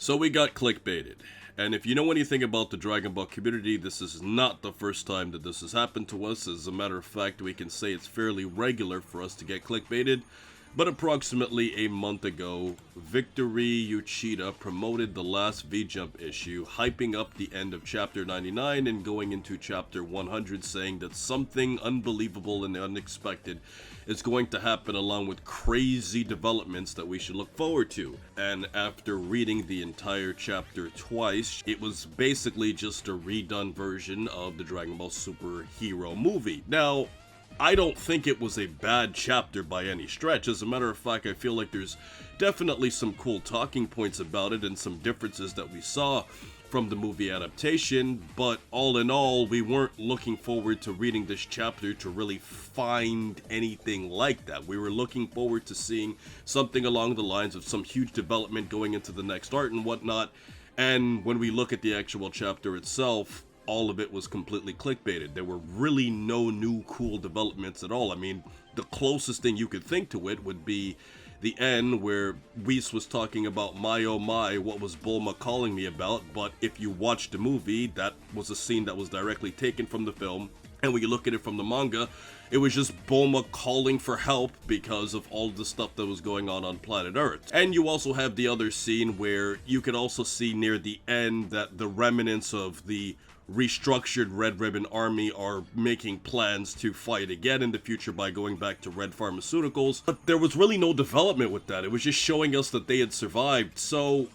So we got clickbaited. And if you know anything about the Dragon Ball community, this is not the first time that this has happened to us. As a matter of fact, we can say it's fairly regular for us to get clickbaited. But approximately a month ago, Victory Uchida promoted the last V-Jump issue, hyping up the end of Chapter 99 and going into Chapter 100, saying that something unbelievable and unexpected is going to happen, along with crazy developments that we should look forward to. And after reading the entire chapter twice, it was basically just a redone version of the Dragon Ball superhero movie. Now, I don't think it was a bad chapter by any stretch. As a matter of fact, I feel like there's definitely some cool talking points about it and some differences that we saw from the movie adaptation, but all in all, we weren't looking forward to reading this chapter to really find anything like that. We were looking forward to seeing something along the lines of some huge development going into the next art and whatnot, and when we look at the actual chapter itself, all of it was completely clickbaited. There were really no new cool developments at all. I mean, the closest thing you could think to it would be the end where Whis was talking about my oh my, what was Bulma calling me about, but if you watch the movie, that was a scene that was directly taken from the film, and when you look at it from the manga, it was just Bulma calling for help because of all the stuff that was going on planet Earth. And you also have the other scene where you could also see near the end that the remnants of the restructured Red Ribbon Army are making plans to fight again in the future by going back to Red Pharmaceuticals. But there was really no development with that. It was just showing us that they had survived. So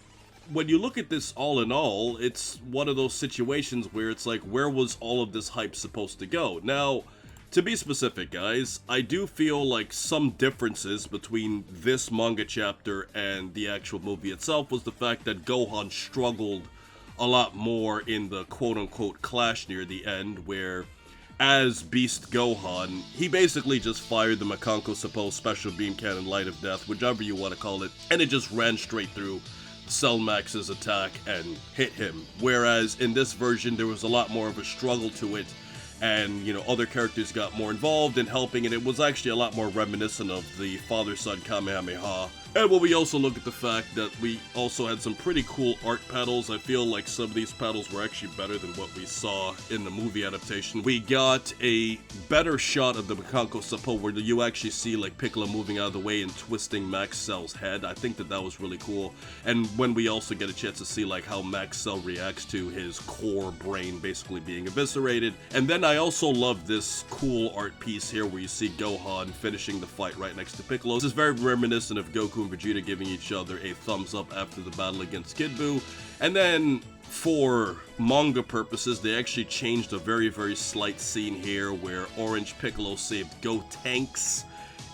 when you look at this all in all, it's one of those situations where it's like, where was all of this hype supposed to go? Now, to be specific, guys, I do feel like some differences between this manga chapter and the actual movie itself was the fact that Gohan struggled a lot more in the quote-unquote clash near the end, where as Beast Gohan, he basically just fired the Makanko Suppose Special Beam Cannon Light of Death, whichever you want to call it, and it just ran straight through Cell Max's attack and hit him. Whereas in this version, there was a lot more of a struggle to it, and, you know, other characters got more involved in helping, and it was actually a lot more reminiscent of the father-son Kamehameha. And when we also look at the fact that we also had some pretty cool art panels, I feel like some of these panels were actually better than what we saw in the movie adaptation. We got a better shot of the Makanko Sapo where you actually see like Piccolo moving out of the way and twisting Max Cell's head. I think that was really cool. And when we also get a chance to see like how Max Cell reacts to his core brain basically being eviscerated. And then I also love this cool art piece here where you see Gohan finishing the fight right next to Piccolo. This is very reminiscent of Goku and Vegeta giving each other a thumbs up after the battle against Kid Buu. And then for manga purposes, they actually changed a very, very slight scene here where Orange Piccolo saved Gotenks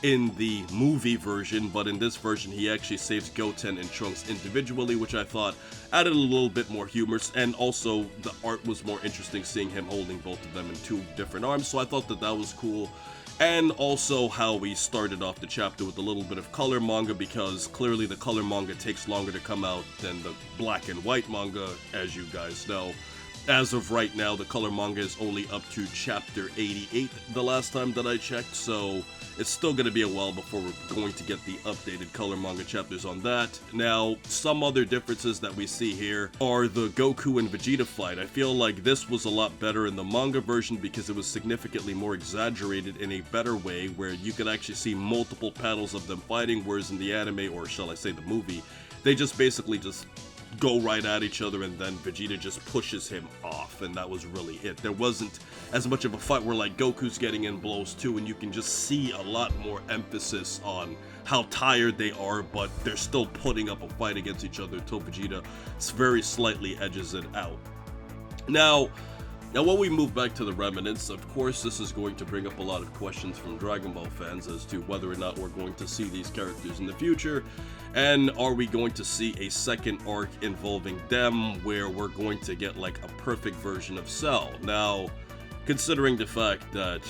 in the movie version, but in this version he actually saves Goten and Trunks individually, which I thought added a little bit more humor, and also the art was more interesting seeing him holding both of them in two different arms, so I thought that was cool. And also how we started off the chapter with a little bit of color manga, because clearly the color manga takes longer to come out than the black and white manga, as you guys know. As of right now, the color manga is only up to chapter 88 the last time that I checked, so it's still going to be a while before we're going to get the updated color manga chapters on that. Now, some other differences that we see here are the Goku and Vegeta fight. I feel like this was a lot better in the manga version because it was significantly more exaggerated in a better way, where you could actually see multiple panels of them fighting, whereas in the anime, or shall I say the movie, they just basically just go right at each other and then Vegeta just pushes him off, and that was really it. There wasn't as much of a fight where like Goku's getting in blows too, and you can just see a lot more emphasis on how tired they are, but they're still putting up a fight against each other until Vegeta very slightly edges it out. Now when we move back to the remnants, of course this is going to bring up a lot of questions from Dragon Ball fans as to whether or not we're going to see these characters in the future, and are we going to see a second arc involving them where we're going to get like a perfect version of Cell. Now, considering the fact that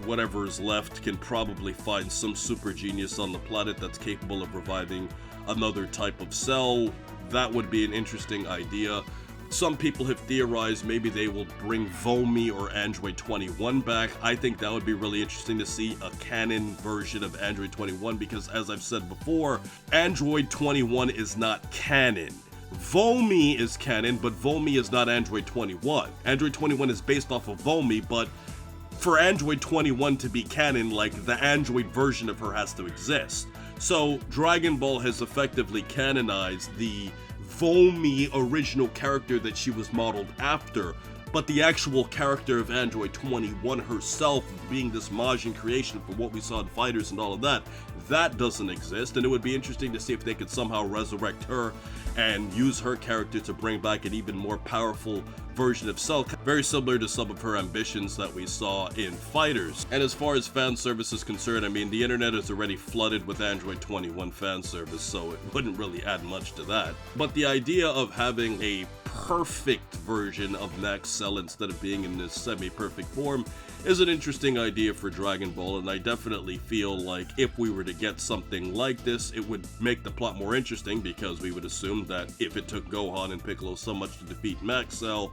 whatever is left can probably find some super genius on the planet that's capable of reviving another type of Cell, that would be an interesting idea. Some people have theorized maybe they will bring Vomi or Android 21 back. I think that would be really interesting to see a canon version of Android 21, because as I've said before, Android 21 is not canon. Vomi is canon, but Vomi is not Android 21. Android 21 is based off of Vomi, but for Android 21 to be canon, like, the Android version of her has to exist. So Dragon Ball has effectively canonized the Vomi original character that she was modeled after, but the actual character of Android 21 herself being this Majin creation for what we saw in Fighters and all of that, that doesn't exist, and it would be interesting to see if they could somehow resurrect her and use her character to bring back an even more powerful version of Cell, very similar to some of her ambitions that we saw in Fighters. And as far as fan service is concerned, I mean, the internet is already flooded with Android 21 fan service, so it wouldn't really add much to that. But the idea of having a perfect version of Max Cell instead of being in this semi-perfect form is an interesting idea for Dragon Ball, and I definitely feel like if we were to get something like this, it would make the plot more interesting, because we would assume that if it took Gohan and Piccolo so much to defeat Max Cell,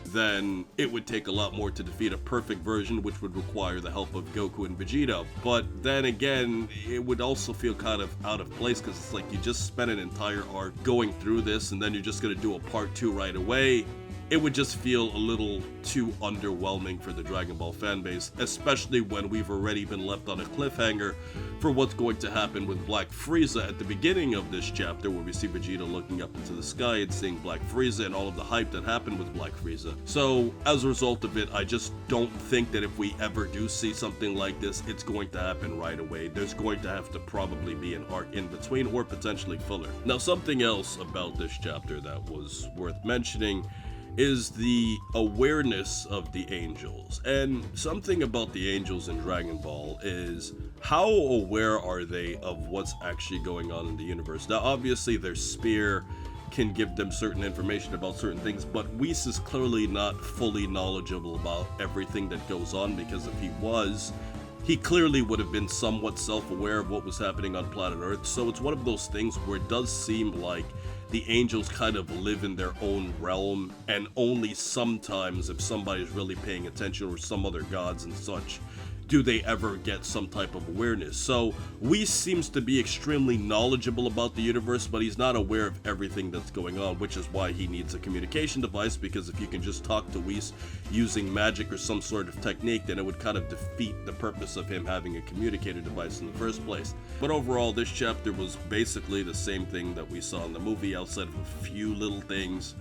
then it would take a lot more to defeat a perfect version, which would require the help of Goku and Vegeta. But then again, it would also feel kind of out of place, because it's like you just spent an entire arc going through this, and then you're just going to do a part 2 right away. It would just feel a little too underwhelming for the Dragon Ball fanbase, especially when we've already been left on a cliffhanger for what's going to happen with Black Frieza at the beginning of this chapter, where we see Vegeta looking up into the sky and seeing Black Frieza and all of the hype that happened with Black Frieza. So as a result of it, I just don't think that if we ever do see something like this, it's going to happen right away. There's going to have to probably be an arc in between, or potentially filler. Now, something else about this chapter that was worth mentioning is the awareness of the angels. And something about the angels in Dragon Ball is how aware are they of what's actually going on in the universe. Now, obviously, their spear can give them certain information about certain things, but Whis is clearly not fully knowledgeable about everything that goes on, because if he was, he clearly would have been somewhat self-aware of what was happening on planet Earth. So it's one of those things where it does seem like the angels kind of live in their own realm, and only sometimes, if somebody's really paying attention, or some other gods and such, do they ever get some type of awareness. So Whis seems to be extremely knowledgeable about the universe, but he's not aware of everything that's going on, which is why he needs a communication device, because if you can just talk to Whis using magic or some sort of technique, then it would kind of defeat the purpose of him having a communicator device in the first place. But overall, this chapter was basically the same thing that we saw in the movie, outside of a few little things,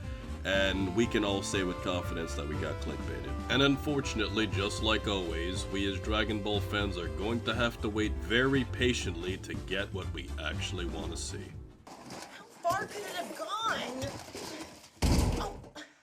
and we can all say with confidence that we got clickbaited. And unfortunately, just like always, we as Dragon Ball fans are going to have to wait very patiently to get what we actually want to see. How far could it have gone?